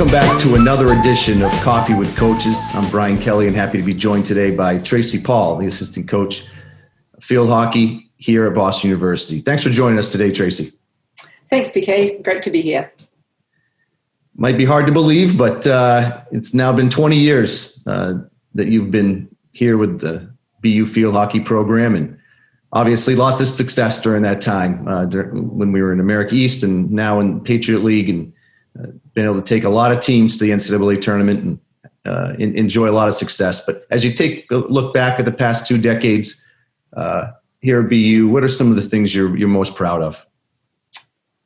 Welcome back to another edition of Coffee with Coaches. I'm Brian Kelly and happy to be joined today by Tracey Paul, the assistant coach of field hockey here at Boston University. Thanks for joining us today, Tracey. Thanks, BK. Great to be here. Might be hard to believe, but it's now been 20 years that you've been here with the BU field hockey program, and obviously lots of success during that time when we were in America East and now in Patriot League, and been able to take a lot of teams to the NCAA tournament and enjoy a lot of success. But as you take a look back at the past 2 decades here at BU, what are some of the things you're most proud of?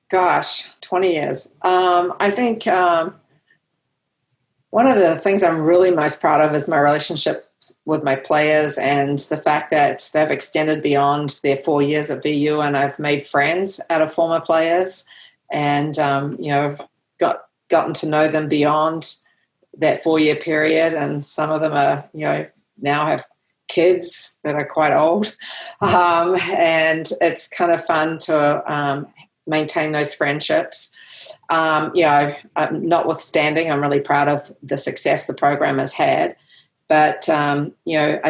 Gosh, 20 years. I think one of the things I'm really most proud of is my relationship with my players and the fact that they've extended beyond their 4 years at BU, and I've made friends out of former players and, gotten to know them beyond that 4-year period. And some of them are, now have kids that are quite old. And it's kind of fun to maintain those friendships. Notwithstanding, I'm really proud of the success the program has had. But, I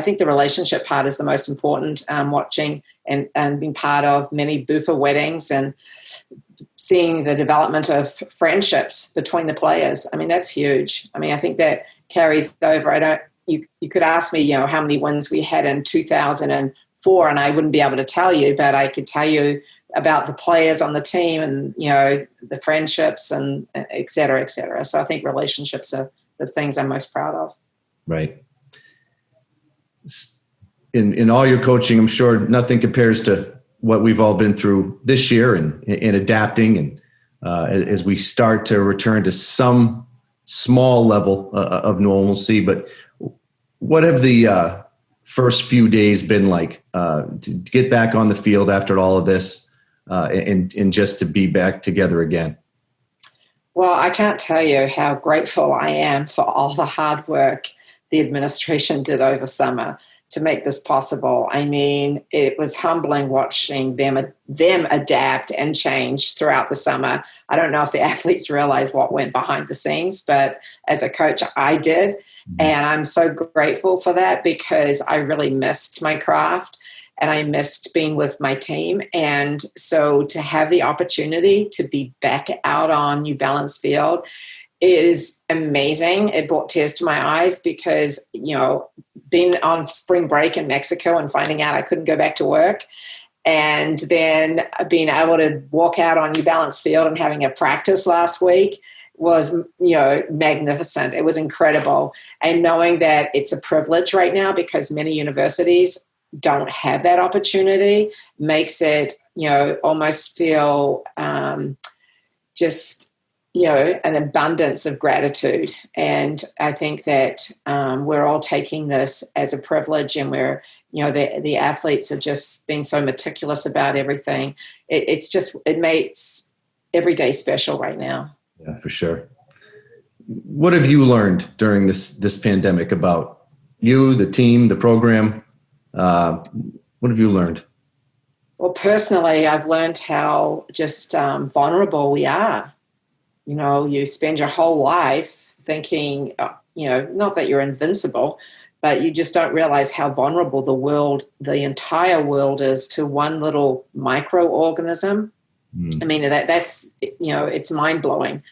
think the relationship part is the most important, watching and being part of many Buffer weddings and seeing the development of friendships between the players. I mean, that's huge. I mean, I think that carries over. You could ask me, how many wins we had in 2004, and I wouldn't be able to tell you, but I could tell you about the players on the team and, the friendships and et cetera, et cetera. So I think relationships are the things I'm most proud of. Right. In all your coaching, I'm sure nothing compares to what we've all been through this year and adapting, and as we start to return to some small level of normalcy. But what have the first few days been like to get back on the field after all of this and just to be back together again? Well, I can't tell you how grateful I am for all the hard work the administration did over summer to make this possible. I mean, it was humbling watching them adapt and change throughout the summer. I don't know if the athletes realize what went behind the scenes, but as a coach, I did. And I'm so grateful for that because I really missed my craft and I missed being with my team. And so to have the opportunity to be back out on New Balance Field is amazing. It brought tears to my eyes because, being on spring break in Mexico and finding out I couldn't go back to work, and then being able to walk out on New Balance Field and having a practice last week was, magnificent. It was incredible. And knowing that it's a privilege right now because many universities don't have that opportunity makes it, almost feel an abundance of gratitude. And I think that we're all taking this as a privilege, and we're, the athletes are just being so meticulous about everything. It makes every day special right now. Yeah, for sure. What have you learned during this pandemic about you, the team, the program? What have you learned? Well, personally, I've learned how just vulnerable we are. You spend your whole life thinking, not that you're invincible, but you just don't realize how vulnerable the entire world is to one little microorganism. I mean, that's, it's mind blowing.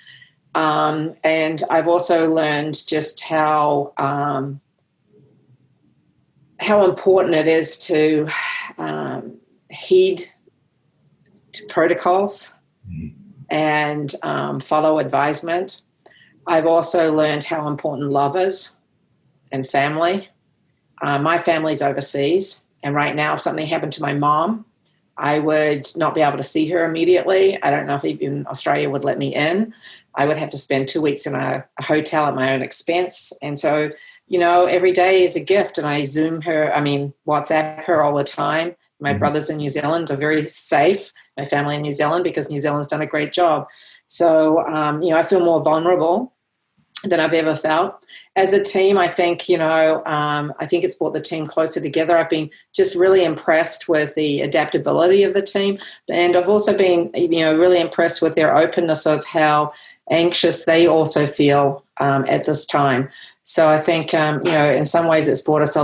And I've also learned just how important it is to heed to protocols and follow advisement. I've also learned how important love is and family. My family's overseas, and right now if something happened to my mom, I would not be able to see her immediately. I don't know if even Australia would let me in. I would have to spend 2 weeks in a hotel at my own expense. And so, every day is a gift, and I WhatsApp her all the time. My brothers in New Zealand are very safe, my family in New Zealand, because New Zealand's done a great job. So, I feel more vulnerable than I've ever felt. As a team, I think, I think it's brought the team closer together. I've been just really impressed with the adaptability of the team. And I've also been, really impressed with their openness of how anxious they also feel at this time. So I think, in some ways it's brought us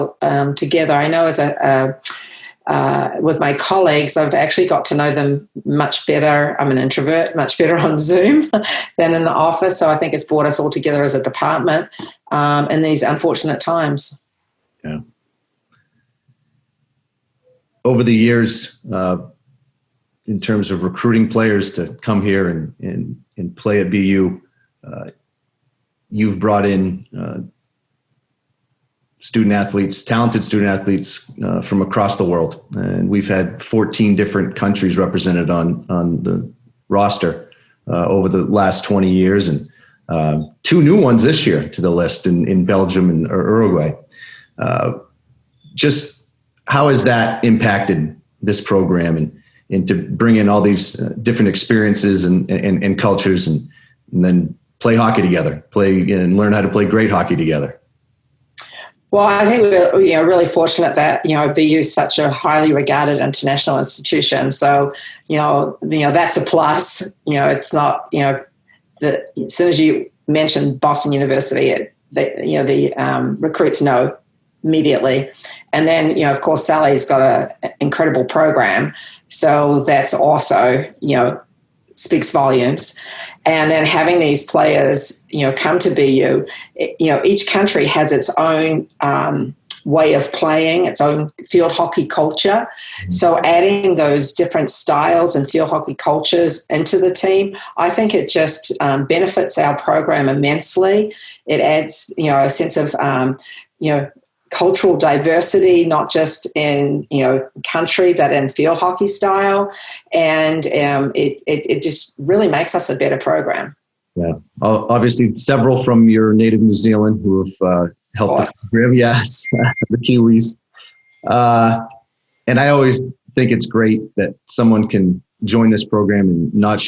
together. I know with my colleagues, I've actually got to know them much better. I'm an introvert, much better on Zoom than in the office. So I think it's brought us all together as a department in these unfortunate times. Yeah. Over the years, in terms of recruiting players to come here and play at BU, you've brought in talented student athletes from across the world. And we've had 14 different countries represented on the roster over the last 20 years, and 2 new ones this year to the list in Belgium and Uruguay. Just how has that impacted this program and to bring in all these different experiences and cultures and then play hockey together, play and learn how to play great hockey together? Well, I think we're really fortunate that BU is such a highly regarded international institution. So that's a plus. It's not as soon as you mention Boston University, the recruits know immediately, and then of course Sally's got an incredible program, so that's also speaks volumes. And then having these players, come to BU, each country has its own way of playing, its own field hockey culture. So adding those different styles and field hockey cultures into the team, I think it just benefits our program immensely. It adds, a sense of, cultural diversity, not just in country, but in field hockey style, and it just really makes us a better program. Yeah, obviously several from your native New Zealand who have helped the program. Yes, the Kiwis, and I always think it's great that someone can join this program and not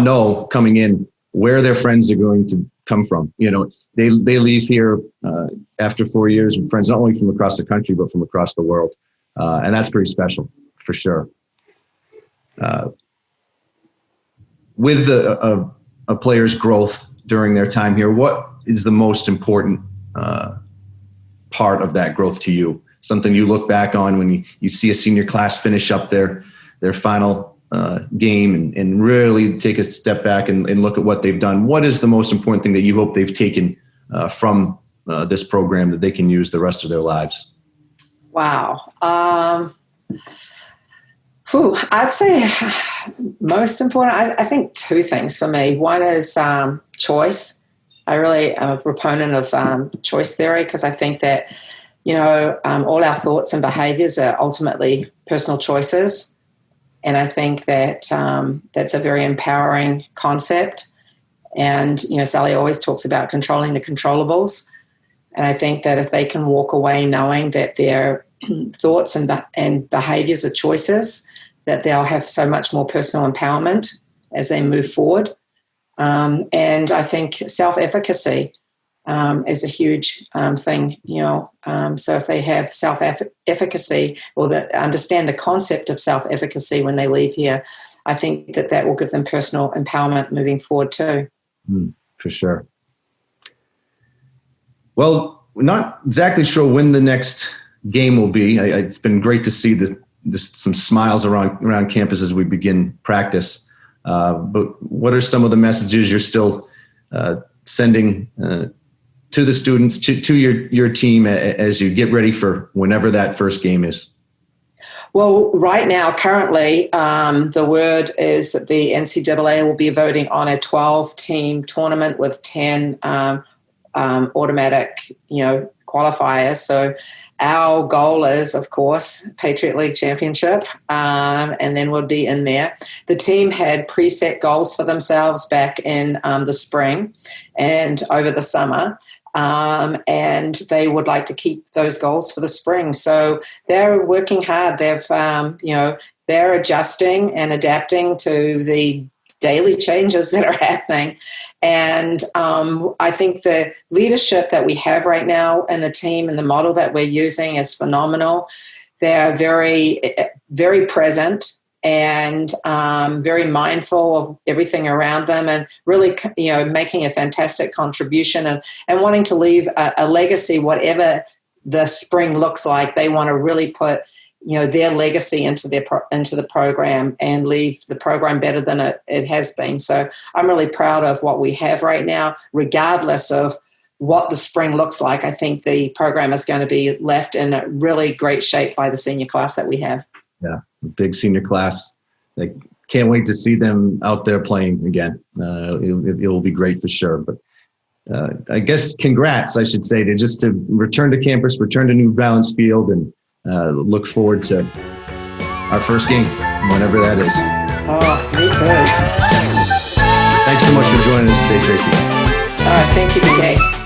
know coming in where their friends are going to come from. They leave here after 4 years with friends, not only from across the country, but from across the world. And that's pretty special for sure. With a player's growth during their time here, what is the most important part of that growth to you? Something you look back on when you see a senior class finish up their final game and really take a step back and look at what they've done. What is the most important thing that you hope they've taken from this program that they can use the rest of their lives? Wow. I'd say most important, I think 2 things for me. One is choice. I really am a proponent of choice theory because I think that, all our thoughts and behaviors are ultimately personal choices. And I think that that's a very empowering concept. And, Sally always talks about controlling the controllables. And I think that if they can walk away knowing that their thoughts and behaviors are choices, that they'll have so much more personal empowerment as they move forward. And I think self-efficacy is a huge thing, so if they have self-efficacy or understand the concept of self-efficacy when they leave here, I think that will give them personal empowerment moving forward too. For sure. Well, we're not exactly sure when the next game will be. It's been great to see some smiles around campus as we begin practice. But what are some of the messages you're still sending to the students, to your team as you get ready for whenever that first game is? Well, right now, currently, the word is that the NCAA will be voting on a 12-team tournament with 10 automatic, qualifiers. So our goal is, of course, Patriot League Championship, and then we'll be in there. The team had preset goals for themselves back in the spring and over the summer. And they would like to keep those goals for the spring. So they're working hard. They're adjusting and adapting to the daily changes that are happening. And I think the leadership that we have right now in the team and the model that we're using is phenomenal. They're very, very present. and very mindful of everything around them, and really, making a fantastic contribution, and wanting to leave a legacy, whatever the spring looks like. They want to really put their legacy into the program and leave the program better than it has been. So I'm really proud of what we have right now, regardless of what the spring looks like. I think the program is going to be left in a really great shape by the senior class that we have. Yeah, big senior class. I can't wait to see them out there playing again. It will be great for sure. But I guess congrats, I should say, to return to campus, return to New Balance Field, and look forward to our first game, whenever that is. Oh, me too. Thanks so much for joining us today, Tracey. Thank you, BK.